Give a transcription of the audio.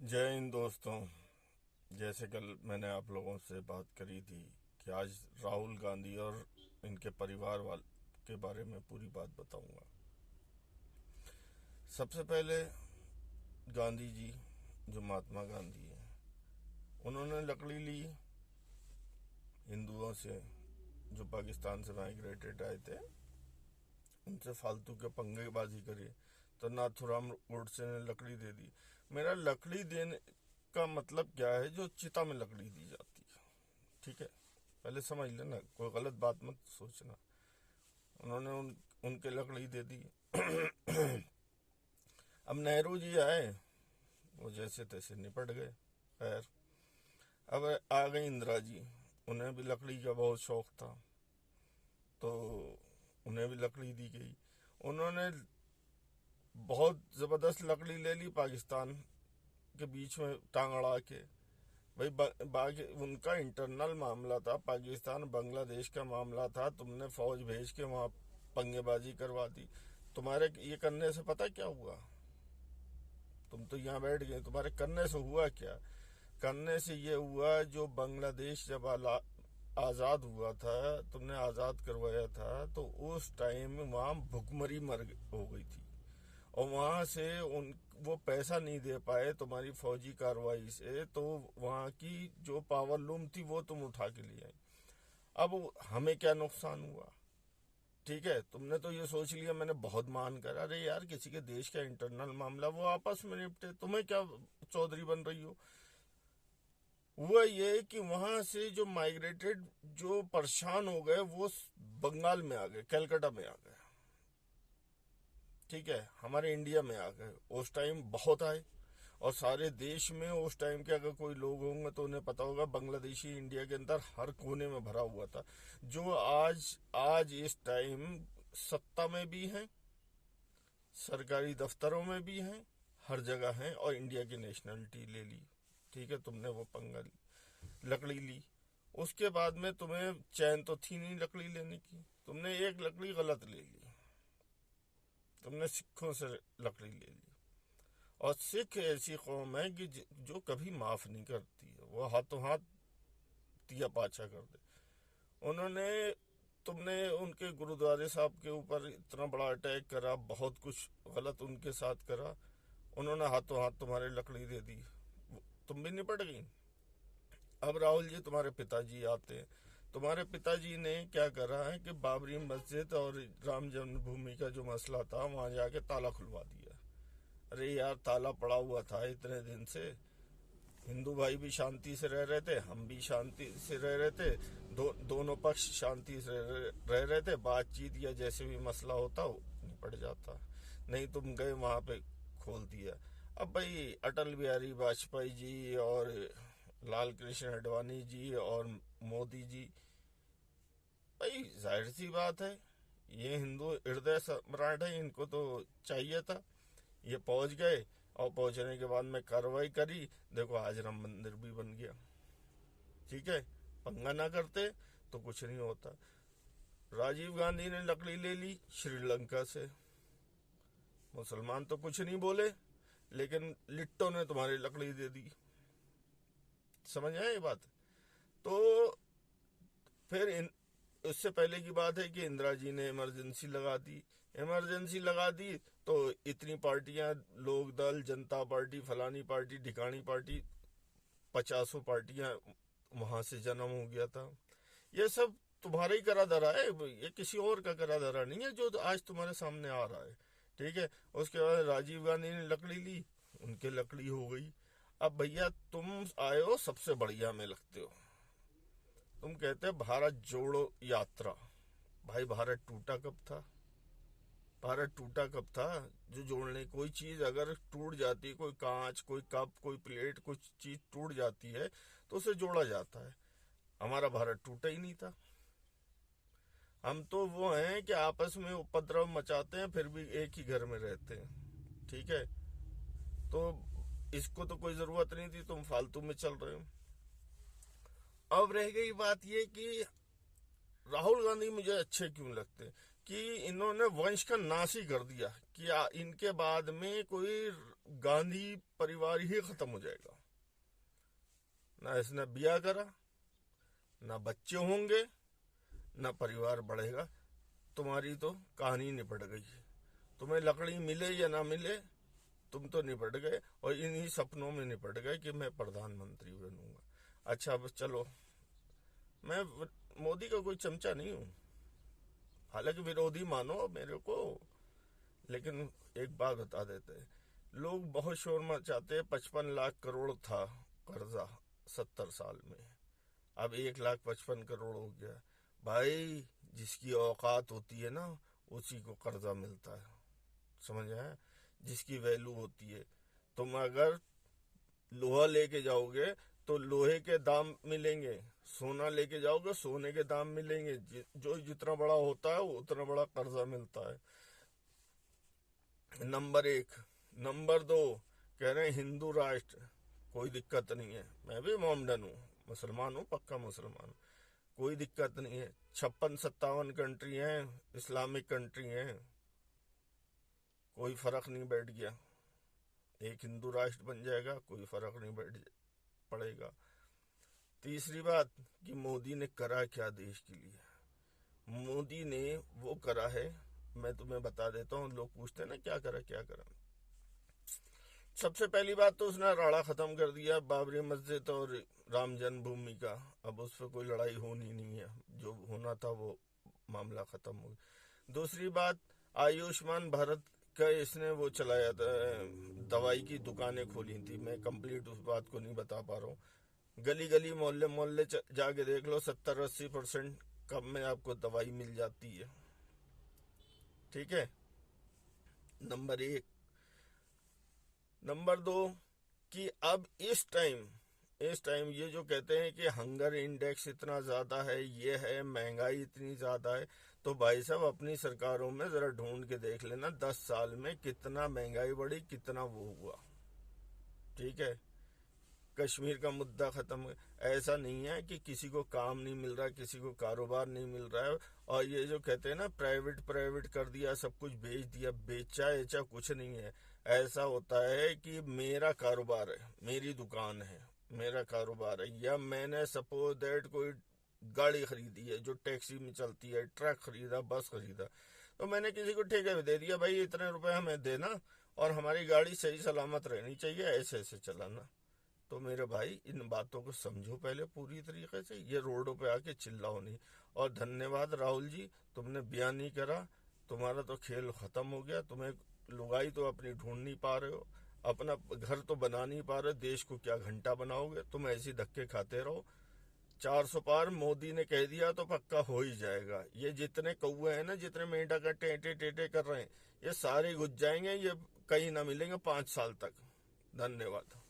जय हिंद दोस्तों। जैसे कल मैंने आप लोगों से बात करी थी कि आज राहुल गांधी और इनके परिवार वाल के बारे में पूरी बात बताऊंगा। सबसे पहले गांधी जी, जो महात्मा गांधी हैं, उन्होंने लकड़ी ली हिंदुओं से जो पाकिस्तान से माइग्रेटेड आए थे, उनसे फालतू के पंगेबाजी करी। तो नाथुराम गोडसे ने लकड़ी दे दी। मेरा लकड़ी देने का मतलब क्या है? जो चिता में लकड़ी दी जाती है, ठीक है? पहले समझ लेना, कोई गलत बात मत सोचना। उन्होंने उनके लकड़ी दे दी। अब नेहरू जी आए, वो जैसे तैसे निपट गए। खैर, अब आ गई इंदिरा जी। उन्हें भी लकड़ी का बहुत शौक था, तो उन्हें भी लकड़ी दी गई। उन्होंने बहुत ज़बरदस्त लकड़ी ले ली पाकिस्तान के बीच में टांग अड़ा के। भाई बाकी उनका इंटरनल मामला था, पाकिस्तान बांग्लादेश का मामला था। तुमने फौज भेज के वहाँ पंगेबाजी करवा दी। तुम्हारे ये करने से पता क्या हुआ? तुम तो यहाँ बैठ गए, तुम्हारे करने से हुआ क्या? करने से ये हुआ, जो बांग्लादेश जब आज़ाद हुआ था, तुमने आज़ाद करवाया था, तो उस टाइम वहाँ भुखमरी हो गई थी। और वहां से उन वो पैसा नहीं दे पाए तुम्हारी फौजी कार्रवाई से, तो वहां की जो पावर लूम थी वो तुम उठा के ले आई। अब हमें क्या नुकसान हुआ? ठीक है, तुमने तो ये सोच लिया मैंने बहुत मान कर। अरे यार, किसी के देश का इंटरनल मामला, वो आपस में निपटे, तुम्हें क्या चौधरी बन रही हो? हुआ ये कि वहां से जो माइग्रेटेड, जो परेशान हो गए, वो बंगाल में आ गए, कलकत्ता में आ गए। ठीक है, हमारे इंडिया में आ गए। उस टाइम बहुत आए, और सारे देश में उस टाइम के अगर कोई लोग होंगे तो उन्हें पता होगा, बांग्लादेशी इंडिया के अंदर हर कोने में भरा हुआ था। जो आज आज इस टाइम सत्ता में भी हैं, सरकारी दफ्तरों में भी हैं, हर जगह हैं, और इंडिया की नेशनलिटी ले ली। ठीक है, तुमने वो पंगा लकड़ी ली। उसके बाद में तुम्हें चैन तो थी नहीं लकड़ी लेने की, तुमने एक लकड़ी गलत ले ली। तुमने सिखों से लकड़ी ले ली। और सिख ऐसी कौम है कि जो कभी माफ नहीं करती है, वो हाथों हाथ तिया पाछा कर दे। उन्होंने तुमने उनके गुरुद्वारे साहब के ऊपर इतना बड़ा अटैक करा, बहुत कुछ गलत उनके साथ करा। उन्होंने हाथों हाथ तुम्हारे लकड़ी दे दी, तुम भी निपट गई। अब राहुल जी, तुम्हारे पिताजी आते हैं। तुम्हारे पिताजी ने क्या करा है कि बाबरी मस्जिद और राम जन्मभूमि का जो मसला था, वहां जाके ताला खुलवा दिया। अरे यार, ताला पड़ा हुआ था इतने दिन से। हिंदू भाई भी शांति से रह रहे थे, हम भी शांति से रह रहे थे, दोनों पक्ष शांति से रह रहे थे। बातचीत या जैसे भी मसला होता वो निपट जाता। नहीं, तुम गए वहां पे, खोल दिया। अब भाई अटल बिहारी वाजपेयी जी और लाल कृष्ण आडवाणी जी और मोदी जी, भाई जाहिर सी बात है, ये हिंदू हृदय सम्राट है, इनको तो चाहिए था। ये पहुंच गए, और पहुंचने के बाद में कार्रवाई करी। देखो, आज राम मंदिर भी बन गया। ठीक है, पंगा ना करते तो कुछ नहीं होता। राजीव गांधी ने लकड़ी ले ली श्रीलंका से। मुसलमान तो कुछ नहीं बोले, लेकिन लिट्टो ने तुम्हारी लकड़ी दे दी। समझ आए ये बात? तो फिर उससे पहले की बात है कि इंदिरा जी ने इमरजेंसी लगा दी। इमरजेंसी लगा दी तो इतनी पार्टियां, लोक दल, जनता पार्टी, फलानी पार्टी, ढिकानी पार्टी, 50 पार्टियां वहां से जन्म हो गया था। ये सब तुम्हारा ही करा धरा है, ये किसी और का करा धरा नहीं है जो आज तुम्हारे सामने आ रहा है। ठीक है, उसके बाद राजीव गांधी ने लकड़ी ली, उनके लकड़ी हो गई। अब भैया, तुम आए हो सबसे बढ़िया में लगते हो। तुम कहते हो भारत जोड़ो यात्रा। भाई, भारत टूटा कब था? भारत टूटा कब था? जो जोड़ने, कोई चीज अगर टूट जाती है, कोई कांच, कोई कप, कोई प्लेट, कोई चीज टूट जाती है, तो उसे जोड़ा जाता है। हमारा भारत टूटा ही नहीं था। हम तो वो हैं कि आपस में उपद्रव मचाते हैं, फिर भी एक ही घर में रहते हैं। ठीक है, तो इसको तो कोई जरूरत नहीं थी, तुम फालतू में चल रहे हो। अब रह गई बात ये कि राहुल गांधी मुझे अच्छे क्यों लगते? कि इन्होंने वंश का नाश ही कर दिया, कि इनके बाद में कोई गांधी परिवार ही खत्म हो जाएगा। ना इसने ब्याह करा, ना बच्चे होंगे, ना परिवार बढ़ेगा। तुम्हारी तो कहानी निपट गई। तुम्हें लकड़ी मिले या ना मिले, तुम तो निपट गए, और इन्हीं सपनों में निपट गए कि मैं प्रधानमंत्री बनूंगा। अच्छा, अब चलो, मैं मोदी का कोई चमचा नहीं हूं, हालांकि विरोधी मानो मेरे को, लेकिन एक बात बता देते हैं। लोग बहुत शोर मचाते हैं, 55 लाख करोड़ था कर्जा 70 साल में, अब 1,55,000,000 हो गया। भाई, जिसकी औकात होती है ना, उसी को कर्जा मिलता है, समझ आया? जिसकी वैल्यू होती है। तुम अगर लोहा लेके जाओगे तो लोहे के दाम मिलेंगे, सोना लेके जाओगे सोने के दाम मिलेंगे। जो जितना बड़ा होता है उतना बड़ा कर्जा मिलता है। नंबर 1। नंबर 2, कह रहे हैं हिंदू राष्ट्र, कोई दिक्कत नहीं है। मैं भी मोमडन हूँ, मुसलमान हूँ, पक्का मुसलमान हूँ, कोई दिक्कत नहीं है। 56-57 कंट्री हैं, इस्लामिक कंट्री हैं, कोई फर्क नहीं बैठ गया। एक हिंदू राष्ट्र बन जाएगा, कोई फर्क नहीं पड़ेगा। तीसरी बात कि मोदी ने करा क्या देश के लिए। मोदी ने वो करा है, मैं तुम्हें बता देता हूँ। लोग पूछते हैं ना क्या करा क्या करा। सबसे पहली बात तो उसने राड़ा खत्म कर दिया बाबरी मस्जिद और राम जन्मभूमि का। अब उस पर कोई लड़ाई होनी नहीं है, जो होना था वो मामला खत्म हो गया। दूसरी बात, आयुष्मान भारत का इसने वो चलाया था, दवाई की दुकानें खोली थी। मैं कंप्लीट उस बात को नहीं बता पा रहा हूँ। गली गली मोहल्ले मोहल्ले जाके देख लो, 70-80% कम में आपको दवाई मिल जाती है। ठीक है, नंबर 1। नंबर 2 कि अब इस टाइम ये जो कहते हैं कि हंगर इंडेक्स इतना ज्यादा है, ये है, महंगाई इतनी ज्यादा है, तो भाई साहब अपनी सरकारों में जरा ढूंढ के देख लेना 10 साल में कितना महंगाई बढ़ी, कितना वो हुआ। ठीक है, कश्मीर का मुद्दा खत्म। ऐसा नहीं है कि किसी को काम नहीं मिल रहा, किसी को कारोबार नहीं मिल रहा है। और ये जो कहते हैं ना प्राइवेट कर दिया, सब कुछ बेच दिया, बेचा ऐचा कुछ नहीं है। ऐसा होता है कि मेरा कारोबार है, मेरी दुकान है, मेरा कारोबार है, या मैंने सपोज दैट कोई गाड़ी खरीदी है जो टैक्सी में चलती है, ट्रक खरीदा, बस खरीदा, तो मैंने किसी को ठेके में दे दिया, भाई इतने रुपए हमें देना और हमारी गाड़ी सही सलामत रहनी चाहिए, ऐसे ऐसे चलाना। तो मेरे भाई, इन बातों को समझो पहले पूरी तरीके से, ये रोडों पे आके चिल्लाओ नहीं। और धन्यवाद राहुल जी, तुमने बयान नहीं करा, तुम्हारा तो खेल खत्म हो गया। तुम्हें लुगाई तो अपनी ढूंढ नहीं पा रहे हो, अपना घर तो बना नहीं पा रहे, देश को क्या घंटा बनाओगे? तुम ऐसे धक्के खाते रहो। 400 पार मोदी ने कह दिया तो पक्का हो ही जाएगा। ये जितने कौए हैं ना, जितने मेंढक टेटे टेटे कर रहे हैं, ये सारे घुस जाएंगे, ये कहीं ना मिलेंगे 5 साल तक। धन्यवाद।